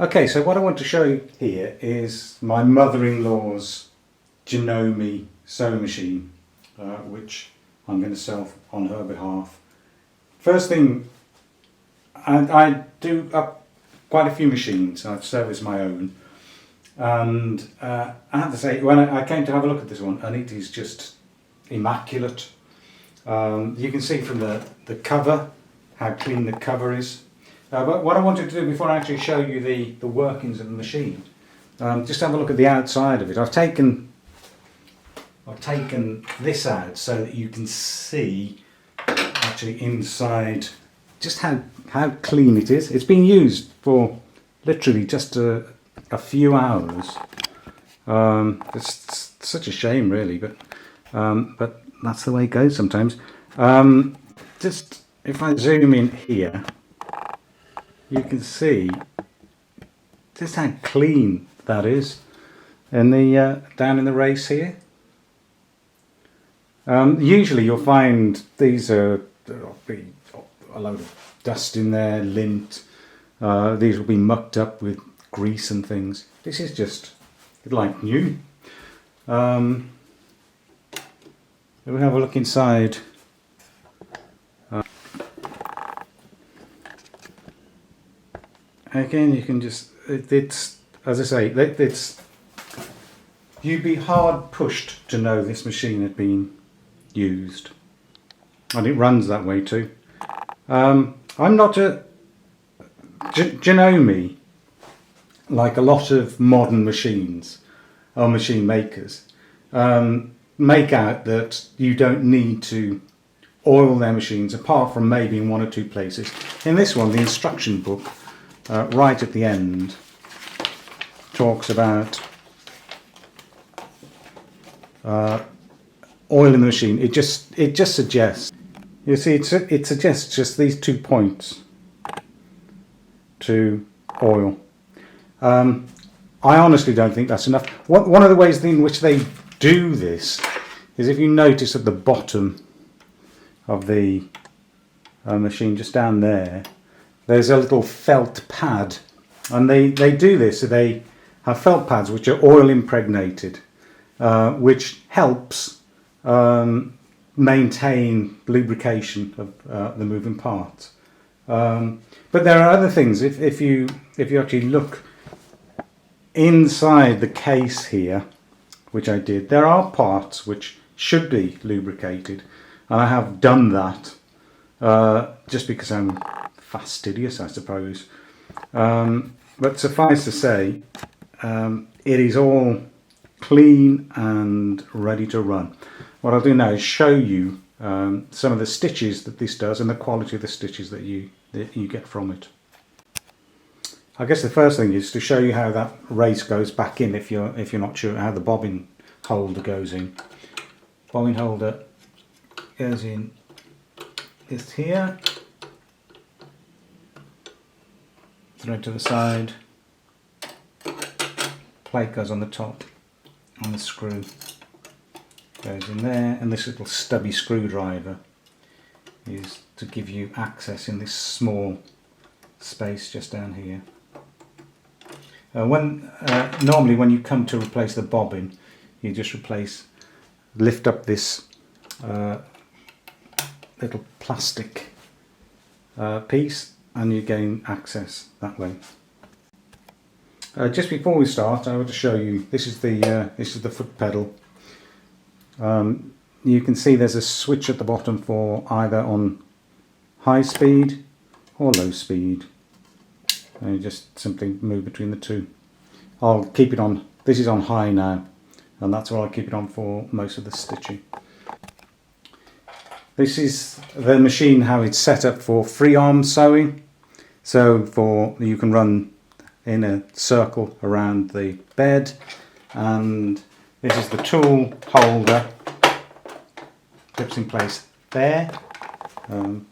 Okay, so what I want to show you here is my mother-in-law's Janome sewing machine, which I'm going to sell on her behalf. First thing, I do up quite a few machines. I've serviced my own, and I have to say, when I came to have a look at this one, and it is just immaculate. You can see from the cover how clean the cover is. But what I wanted to do before I actually show you the workings of the machine, just have a look at the outside of it. I've taken this out so that you can see actually inside just how clean it is. It's been used for literally just a few hours. It's such a shame, really, but that's the way it goes sometimes. Just if I zoom in here, you can see just how clean that is in the down in the race here. Usually you'll find there'll be a load of dust in there, lint. These will be mucked up with grease and things. This is just like new. We'll have a look inside. Again, you can just, it's, as I say, you'd be hard pushed to know this machine had been used. And it runs that way too. I'm not a Janome, like a lot of modern machines or machine makers, make out that you don't need to oil their machines apart from maybe in one or two places. In this one, the instruction book, right at the end, talks about oil in the machine. It just suggests, you see, it suggests just these 2 points to oil. I honestly don't think that's enough. One of the ways in which they do this is, if you notice at the bottom of the machine, just down there, there's a little felt pad, and they do this. So they have felt pads which are oil impregnated, which helps maintain lubrication of the moving parts. But there are other things. If you actually look inside the case here, which I did, there are parts which should be lubricated, and I have done that just because I'm fastidious, I suppose. But suffice to say, it is all clean and ready to run. What I'll do now is show you some of the stitches that this does and the quality of the stitches that you get from it. I guess the first thing is to show you how that race goes back in, if you're not sure how the bobbin holder goes in. Bobbin holder goes in just here, thread to the side, plate goes on the top, and the screw goes in there, and this little stubby screwdriver is to give you access in this small space just down here. Normally when you come to replace the bobbin, you just lift up this little plastic piece, and you gain access that way. Just before we start, I want to show you, this is the foot pedal. You can see there's a switch at the bottom for either on high speed or low speed. And you just simply move between the two. I'll keep it on, this is on high now, and that's what I'll keep it on for most of the stitching. This is the machine, how it's set up for free arm sewing. So you can run in a circle around the bed, and this is the tool holder, clips in place there. I don't know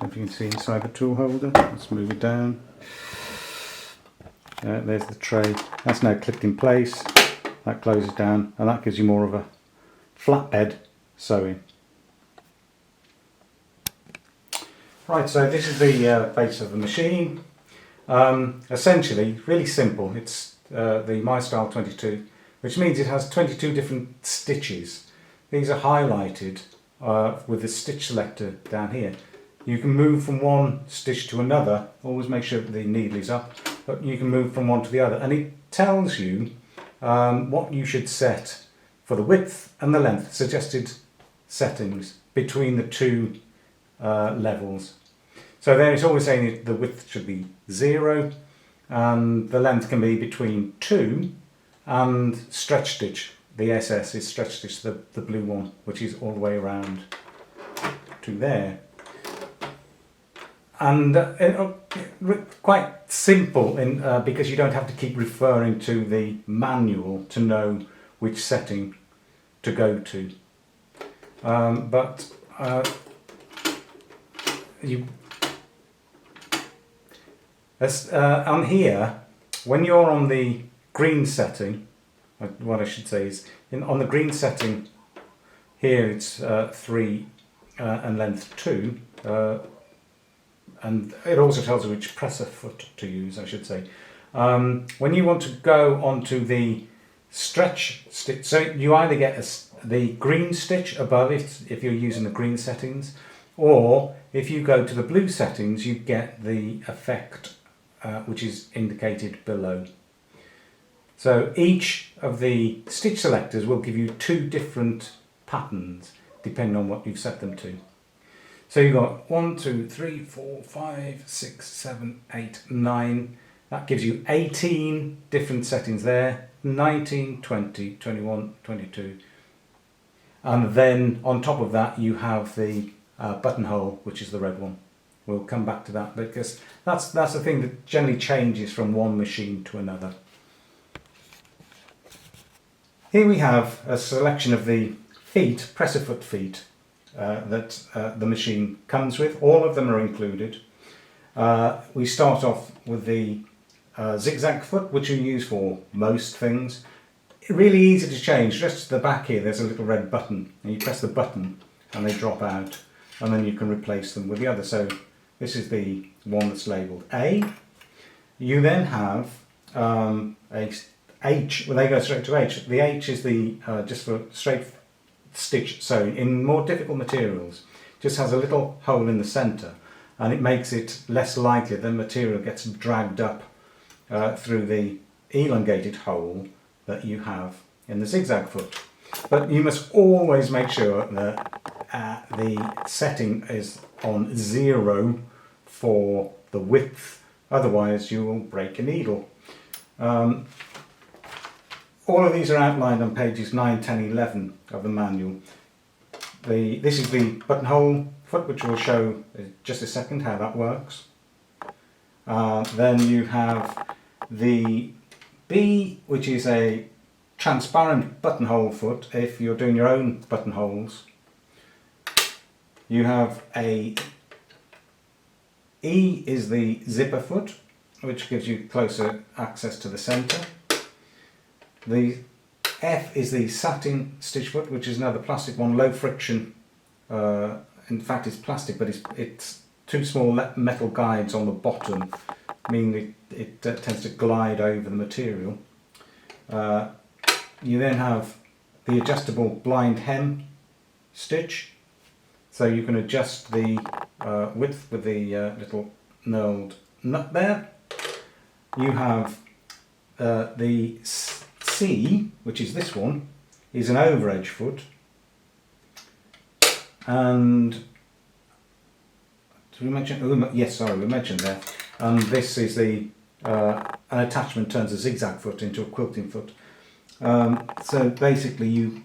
if you can see inside the tool holder. Let's move it down. There's the tray. That's now clipped in place. That closes down, and that gives you more of a flatbed sewing. Right, so this is the base of the machine. Essentially, really simple. It's the MyStyle22, which means it has 22 different stitches. These are highlighted with the stitch selector down here. You can move from one stitch to another. Always make sure that the needle is up, but you can move from one to the other, and it tells you what you should set for the width and the length, suggested settings between the two levels. So there it's always saying the width should be 0, and the length can be between 2 and stretch stitch. The SS is stretch stitch, the blue one, which is all the way around to there. And quite simple because you don't have to keep referring to the manual to know which setting to go to. On here, when you're on the green setting, what I should say is, on the green setting here it's 3 and length 2, and it also tells you which presser foot to use, I should say. When you want to go onto the stretch stitch, so you either get the green stitch above it if you're using the green settings, or if you go to the blue settings you get the effect which is indicated below. So each of the stitch selectors will give you 2 different patterns depending on what you've set them to. So you've got 1, 2, 3, 4, 5, 6, 7, 8, 9. That gives you 18 different settings there. 19, 20, 21, 22. And then on top of that you have the buttonhole, which is the red one. We'll come back to that because that's the thing that generally changes from one machine to another. Here we have a selection of the feet, presser foot feet, that the machine comes with. All of them are included. We start off with the zigzag foot, which you use for most things. Really easy to change. Just to the back here there's a little red button, and you press the button and they drop out, and then you can replace them with the other. So this is the one that's labelled A. You then have a H, well they go straight to H. The H is the just for straight stitch sewing. In more difficult materials, just has a little hole in the centre, and it makes it less likely the material gets dragged up through the elongated hole that you have in the zigzag foot. But you must always make sure that the setting is on 0 for the width, otherwise you will break a needle. All of these are outlined on pages 9, 10, 11 of the manual. This is the buttonhole foot, which we'll show in just a second how that works. Then you have the B, which is a transparent buttonhole foot if you're doing your own buttonholes. You have a E is the zipper foot, which gives you closer access to the centre. The F is the satin stitch foot, which is another plastic one, low friction. In fact it's plastic, but it's 2 small metal guides on the bottom, meaning it tends to glide over the material. You then have the adjustable blind hem stitch, so you can adjust the width with the little knurled nut there. You have the C, which is this one, is an over edge foot, and did we mention? Yes, sorry, we mentioned that. And this is the an attachment turns a zigzag foot into a quilting foot. So basically,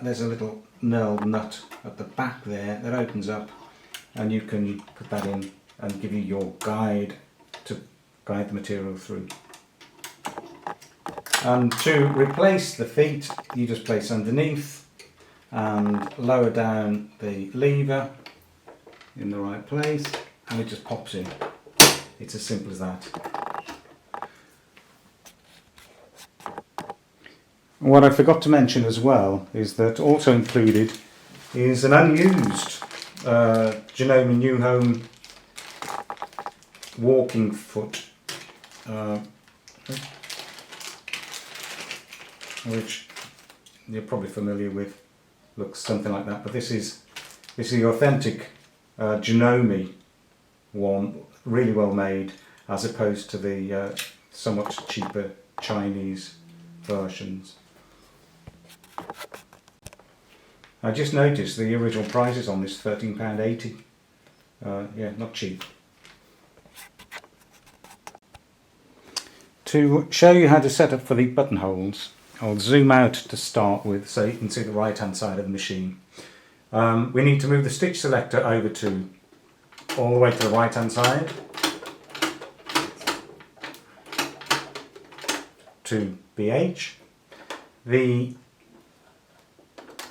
there's a little knurled nut at the back there that opens up, and you can put that in and give you your guide to guide the material through. And to replace the feet, you just place underneath and lower down the lever in the right place, and it just pops in. It's as simple as that. What I forgot to mention as well is that also included is an unused Janome New Home walking foot, which you're probably familiar with. Looks something like that, but this is the authentic Janome one, really well made, as opposed to the somewhat cheaper Chinese versions. I just noticed the original prices on this £13.80. Yeah, not cheap. To show you how to set up for the buttonholes, I'll zoom out to start with so you can see the right hand side of the machine. We need to move the stitch selector over to all the way to the right hand side to BH. The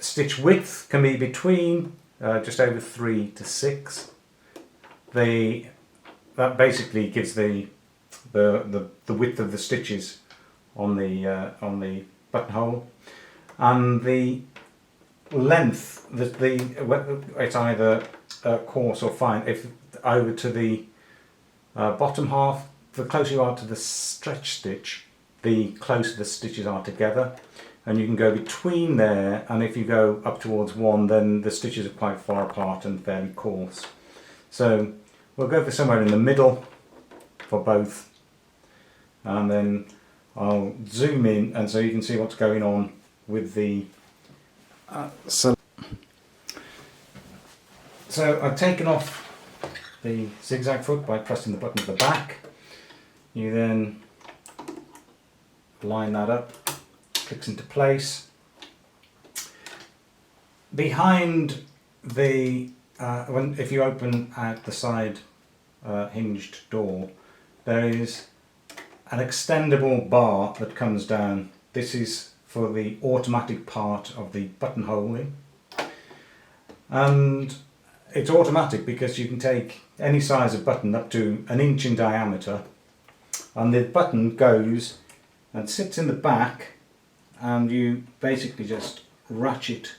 stitch width can be between just over 3 to 6. That basically gives the width of the stitches on the buttonhole, and the length, it's either coarse or fine. If over to the bottom half, the closer you are to the stretch stitch, the closer the stitches are together, and you can go between there, and if you go up towards 1, then the stitches are quite far apart and fairly coarse. So we'll go for somewhere in the middle for both, and then I'll zoom in and so you can see what's going on with the so I've taken off the zigzag foot by pressing the button at the back. You then line that up, clicks into place. Behind the if you open out the side hinged door, there is an extendable bar that comes down. This is for the automatic part of the buttonholing, and it's automatic because you can take any size of button up to 1 inch in diameter, and the button goes and sits in the back, and you basically just ratchet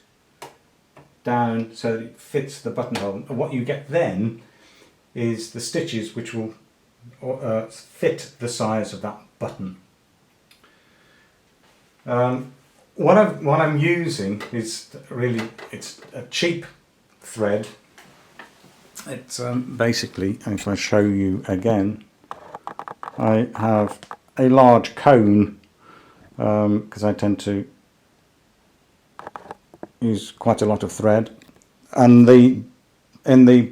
down so that it fits the buttonhole. And what you get then is the stitches which will fit the size of that button. What I'm using is it's a cheap thread. It's basically, if I show you again, I have a large cone because I tend to use quite a lot of thread, and in the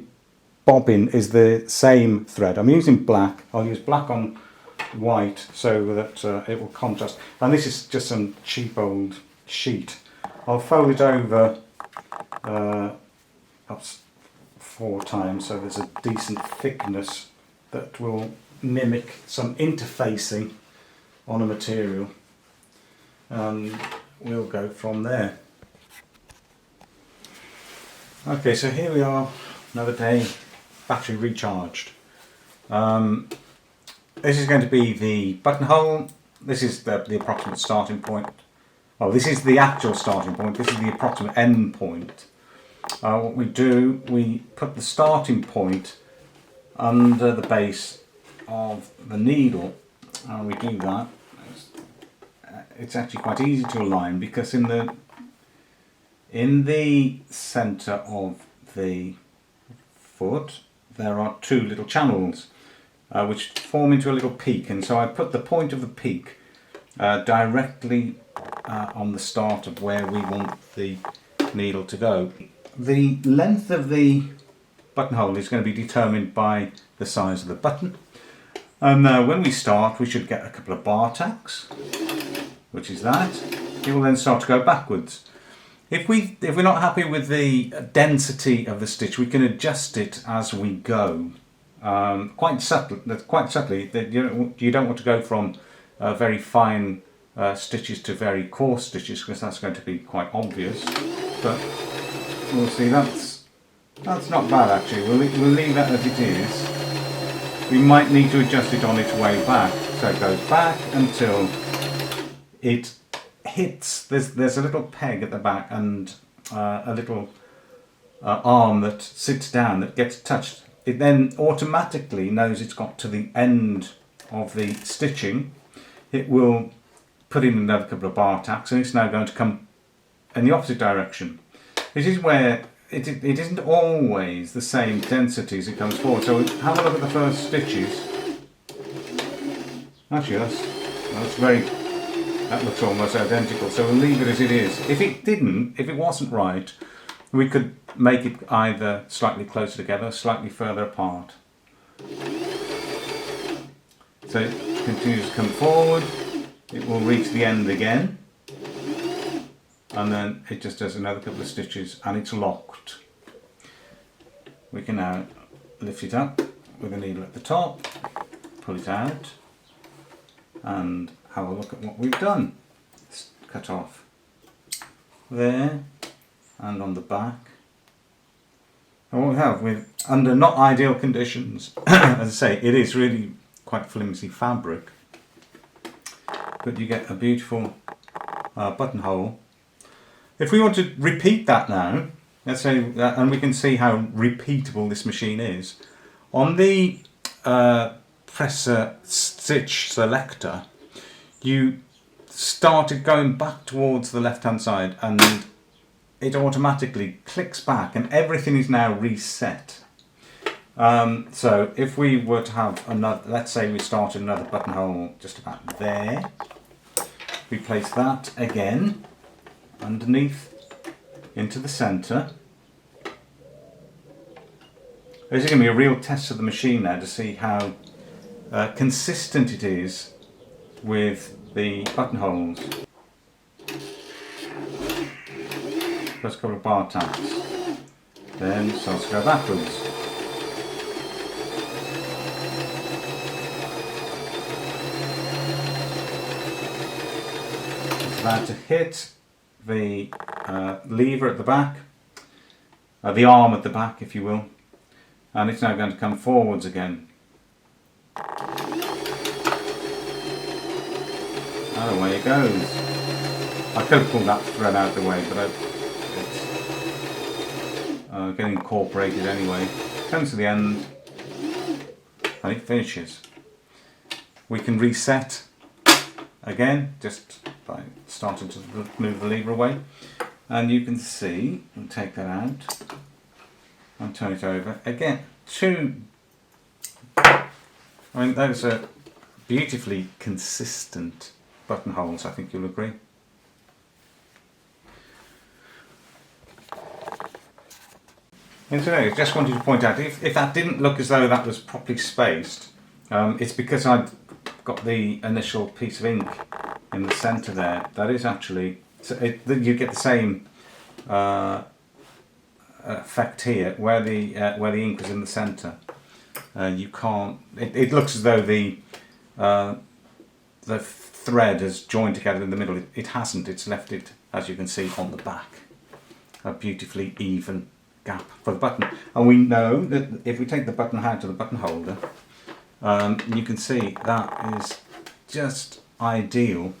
bobbin is the same thread. I'm using black. I'll use black on white so that it will contrast, and this is just some cheap old sheet. I'll fold it over up 4 times so there's a decent thickness that will mimic some interfacing on a material, and we'll go from there. Okay, so here we are, another day, battery recharged. This is going to be the buttonhole. This is the approximate starting point. Oh, this is the actual starting point. This is the approximate end point. What we do, we put the starting point under the base of the needle, and we do that. It's actually quite easy to align because in the centre of the foot there are 2 little channels which form into a little peak, and so I put the point of the peak directly on the start of where we want the needle to go. The length of the buttonhole is going to be determined by the size of the button, and when we start we should get a couple of bar tacks, which is that. It will then start to go backwards. If we're not happy with the density of the stitch, we can adjust it as we go, quite subtly. You don't want to go from very fine stitches to very coarse stitches, because that's going to be quite obvious. But we'll see. That's not bad actually. We'll leave that as it is. We might need to adjust it on its way back, so it goes back until it hits. There's a little peg at the back and a little arm that sits down that gets touched it then automatically knows it's got to the end of the stitching. It will put in another couple of bar tacks, and it's now going to come in the opposite direction. This is where it isn't always the same density as it comes forward. So have a look at the first stitches. Actually, that looks almost identical. So we'll leave it as it is. If it wasn't right, we could make it either slightly closer together, slightly further apart. So it continues to come forward. It will reach the end again, and then it just does another couple of stitches, and it's locked. We can now lift it up with a needle at the top, pull it out, and have a look at what we've done. It's cut off there and on the back. And what we have, under not ideal conditions, as I say, it is really quite flimsy fabric, but you get a beautiful buttonhole. If we want to repeat that now, let's say, and we can see how repeatable this machine is, on the presser stitch selector, you started going back towards the left hand side, and it automatically clicks back and everything is now reset. So if we were to have another, let's say we started another buttonhole just about there, we place that again underneath into the centre. This is going to be a real test of the machine now to see how consistent it is with the buttonholes. First couple of bar tacks, then starts to go backwards. It's about to hit the lever at the back, the arm at the back if you will, and it's now going to come forwards again. And away it goes. I could have pulled that thread out the way, but it's getting incorporated anyway. Comes to the end and it finishes. We can reset again just by starting to move the lever away, and you can see, we'll take that out and turn it over again. Those are beautifully consistent buttonholes, I think you'll agree. And today I just wanted to point out, if that didn't look as though that was properly spaced, it's because I'd got the initial piece of ink in the centre there. That is actually, you get the same effect here where the ink is in the centre. You can't. It looks as though the thread has joined together in the middle. It hasn't. It's left it, as you can see, on the back. A beautifully even gap for the button. And we know that if we take the button out of the button holder, you can see that is just ideal,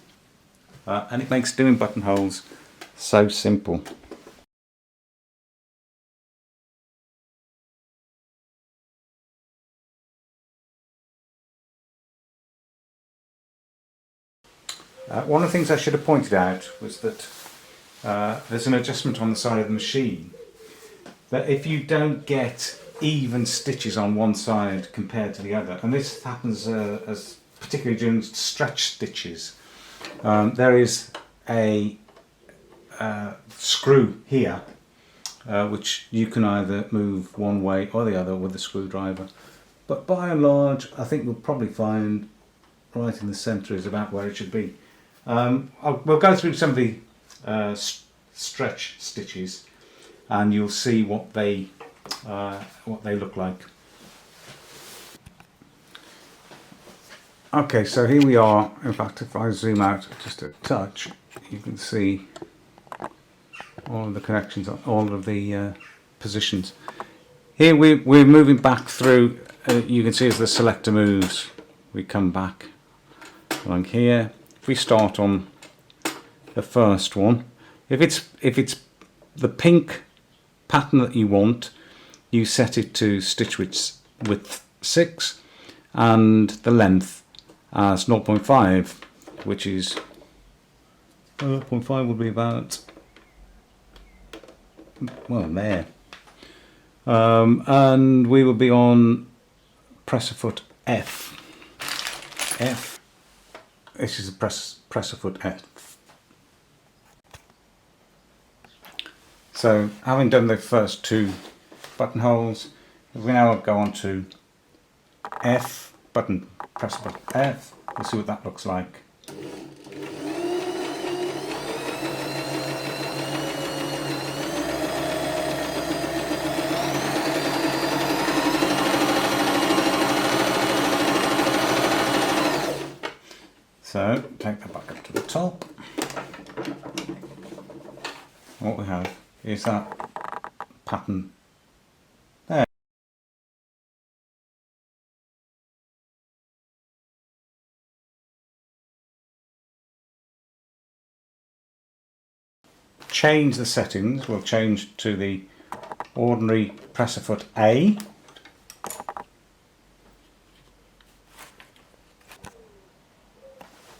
and it makes doing buttonholes so simple. One of the things I should have pointed out was that there's an adjustment on the side of the machine, that if you don't get even stitches on one side compared to the other, and this happens as particularly during stretch stitches, there is a screw here which you can either move one way or the other with the screwdriver, but by and large I think we'll probably find right in the centre is about where it should be. We'll go through some of the stretch stitches and you'll see what they look like. Okay, so here we are. In fact, if I zoom out just a touch, you can see all of the connections, all of the positions. Here we're moving back through. You can see as the selector moves, we come back along here. If we start on the first one, if it's the pink pattern that you want, you set it to stitch width 6 and the length as 0.5, which is 0.5 would be about, well, there. And we will be on presser foot F. This is a presser foot F. So having done the first 2 buttonholes, we now go on to F, presser foot F. We'll see what that looks like. So take that back up to the top. What we have is that pattern there. Change the settings. We'll change to the ordinary presser foot A.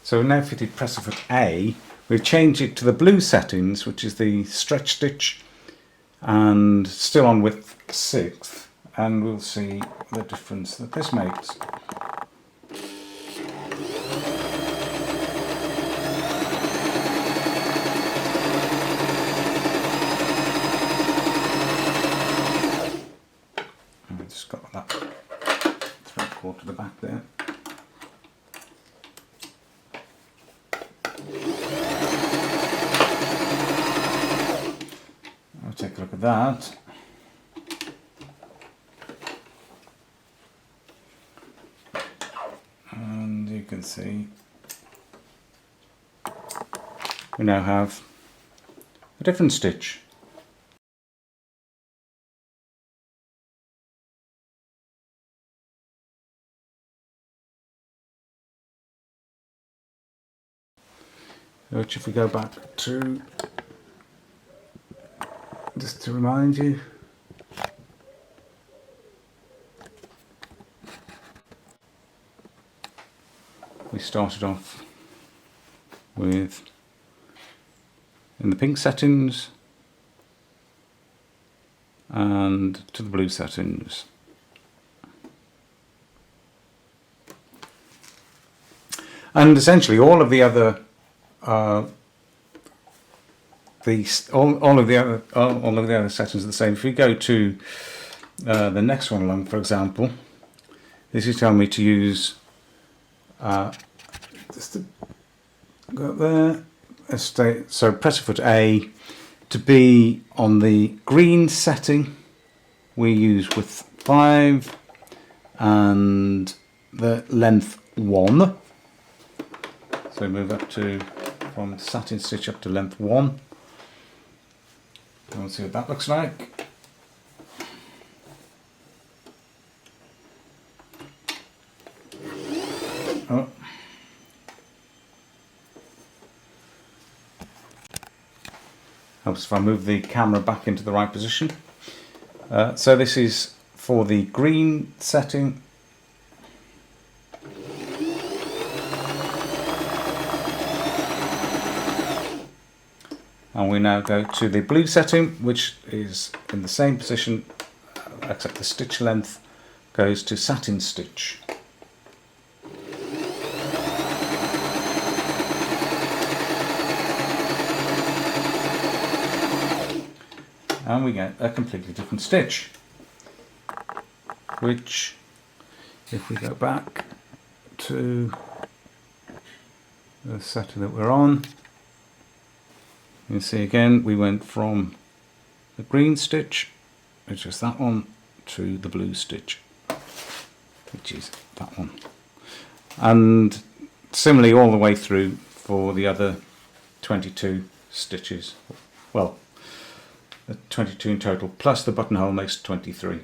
So we've now fitted presser foot A. We've changed it to the blue settings, which is the stretch stitch, and still on width 6, and we'll see the difference that this makes. I just got that 3/4 to the back there. Take a look at that. And you can see we now have a different stitch. Which, if we go back to, just to remind you, we started off with, in the pink settings and to the blue settings. And essentially all of the other all of the other settings are the same. If we go to the next one along, for example, this is telling me to use just to go up there. So presser foot A, to be on the green setting, we use width 5 and the length 1. So move up to, from satin stitch up to length 1. And we'll see what that looks like. Oh. Helps if I move the camera back into the right position. So this is for the green setting. And we now go to the blue setting, which is in the same position, except the stitch length goes to satin stitch. And we get a completely different stitch, which, if we go back to the setting that we're on, you can see again we went from the green stitch, which is that one, to the blue stitch, which is that one. And similarly all the way through for the other 22 stitches. Well, 22 in total, plus the buttonhole makes 23.